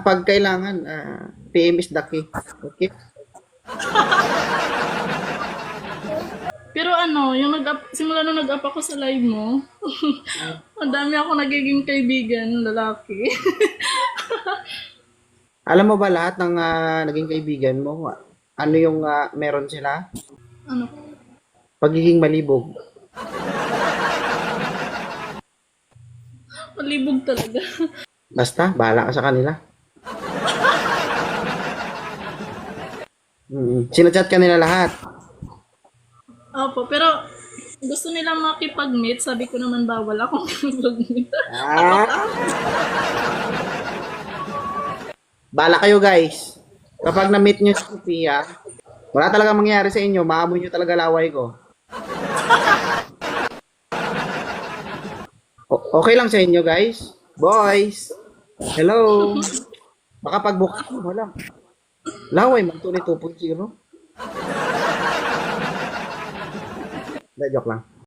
Pag kailangan, PM is the key. Okay? Pero ano, yung simula nung nag-up ako sa live mo, ang dami ako nagiging kaibigan, lalaki. Alam mo ba lahat ng naging kaibigan mo, ano yung meron sila? Ano, Pagiging malibog. malibog talaga. Basta, bahala ka sa kanila. Sinachat ka nila lahat. Opo, pero gusto nilang makipag-meet, sabi ko naman bawal akong makipag-meet. Ah, bahala kayo guys. Kapag na-meet nyo si Sophia, wala talaga mangyayari sa inyo. Maamoy nyo talaga laway ko. Okay lang sa inyo guys? Boys! Hello! Baka pagbukas mo, wala. Laway man to ni 2.0. Joke lang.